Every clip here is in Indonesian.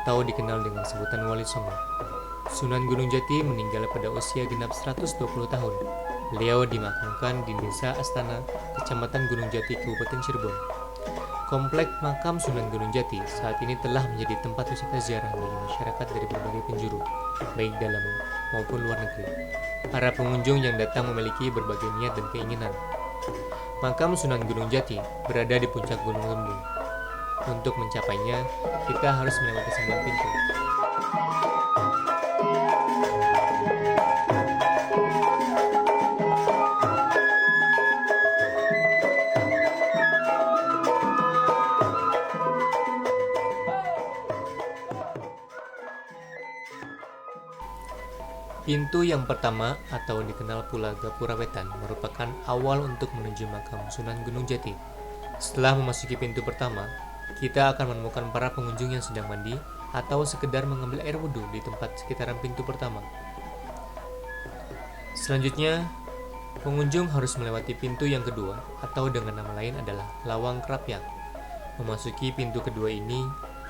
atau dikenal dengan sebutan Wali Songo. Sunan Gunung Jati meninggal pada usia genap 120 tahun. Beliau dimakamkan di Desa Astana, Kecamatan Gunung Jati, Kabupaten Cirebon. Komplek makam Sunan Gunung Jati saat ini telah menjadi tempat wisata ziarah bagi masyarakat dari berbagai penjuru, baik dalam maupun luar negeri. Para pengunjung yang datang memiliki berbagai niat dan keinginan. Makam Sunan Gunung Jati berada di puncak Gunung Lembung. Untuk mencapainya, kita harus melewati 9 pintu. Pintu yang pertama atau dikenal pula Gapura Wetan merupakan awal untuk menuju makam Sunan Gunung Jati. Setelah memasuki pintu pertama, kita akan menemukan para pengunjung yang sedang mandi atau sekedar mengambil air wudhu di tempat sekitaran pintu pertama. Selanjutnya, pengunjung harus melewati pintu yang kedua atau dengan nama lain adalah Lawang Krapyak. Memasuki pintu kedua ini,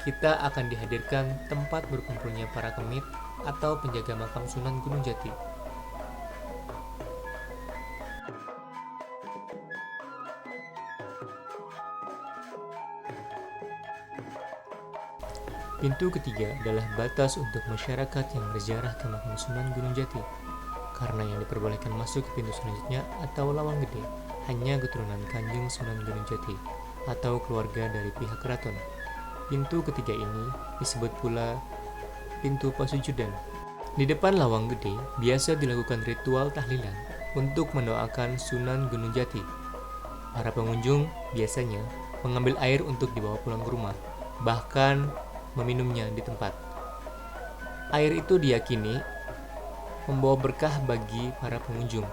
kita akan dihadirkan tempat berkumpulnya para kemit atau penjaga makam Sunan Gunung Jati. Pintu ketiga adalah batas untuk masyarakat yang berziarah ke makam Sunan Gunung Jati. Karena yang diperbolehkan masuk ke pintu selanjutnya atau Lawang Gede hanya keturunan Kanjeng Sunan Gunung Jati atau keluarga dari pihak keraton. Pintu ketiga ini disebut pula pintu Pasujudan. Di depan Lawang Gede biasa dilakukan ritual tahlilan untuk mendoakan Sunan Gunung Jati. Para pengunjung biasanya mengambil air untuk dibawa pulang ke rumah, bahkan meminumnya di tempat. Air itu diyakini membawa berkah bagi para pengunjung.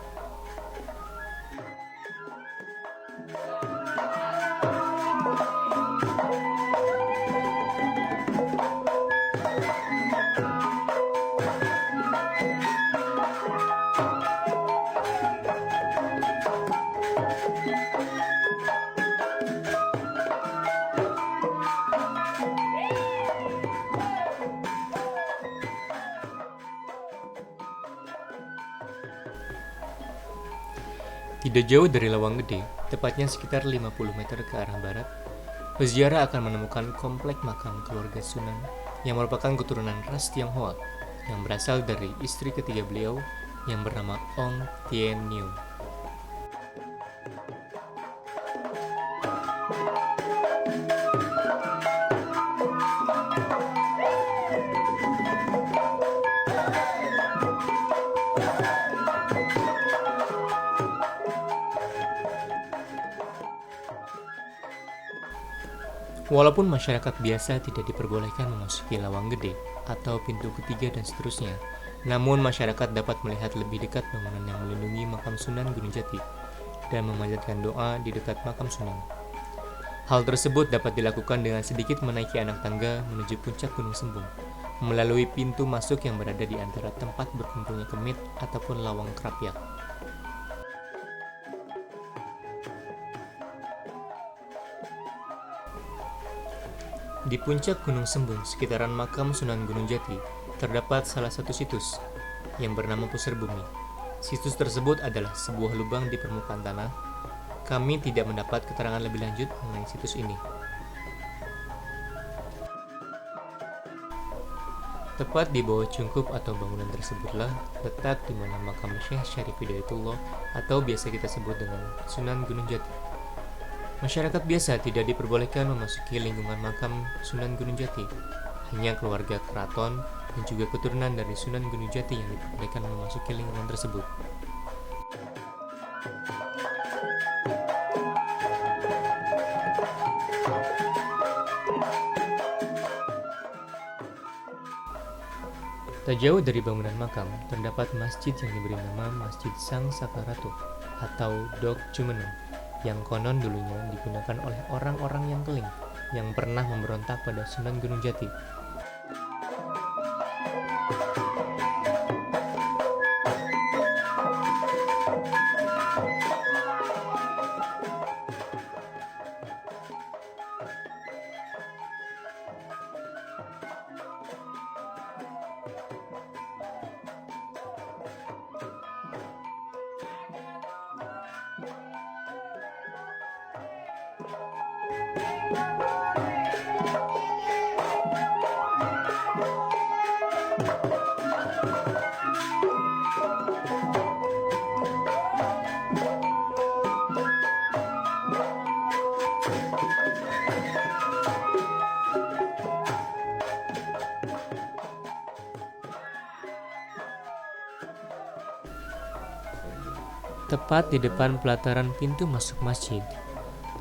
Tidak jauh dari Lawang Gede, tepatnya sekitar 50 meter ke arah barat, peziarah akan menemukan komplek makam keluarga Sunan yang merupakan keturunan ras Tionghoa yang berasal dari istri ketiga beliau yang bernama Ong Tien Niu. Walaupun masyarakat biasa tidak diperbolehkan memasuki Lawang Gede atau pintu ketiga dan seterusnya, namun masyarakat dapat melihat lebih dekat bangunan yang melindungi makam Sunan Gunung Jati dan memanjatkan doa di dekat makam Sunan. Hal tersebut dapat dilakukan dengan sedikit menaiki anak tangga menuju puncak Gunung Sembung, melalui pintu masuk yang berada di antara tempat berkumpulnya kemit ataupun Lawang Krapyak. Di puncak Gunung Sembung, sekitaran makam Sunan Gunung Jati, terdapat salah satu situs yang bernama Pusar Bumi. Situs tersebut adalah sebuah lubang di permukaan tanah. Kami tidak mendapat keterangan lebih lanjut mengenai situs ini. Tepat di bawah cungkup atau bangunan tersebutlah letak di mana makam Syekh Syarif Hidayatullah atau biasa kita sebut dengan Sunan Gunung Jati. Masyarakat biasa tidak diperbolehkan memasuki lingkungan makam Sunan Gunung Jati. Hanya keluarga keraton dan juga keturunan dari Sunan Gunung Jati yang diperbolehkan memasuki lingkungan tersebut. Tak jauh dari bangunan makam, terdapat masjid yang diberi nama Masjid Sang Sakaratu atau Dok Jumeneng, yang konon dulunya digunakan oleh orang-orang yang keling yang pernah memberontak pada Sunan Gunung Jati. Tepat di depan pelataran pintu masuk masjid,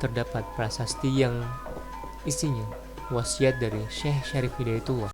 terdapat prasasti yang isinya wasiat dari Syekh Syarif Hidayatullah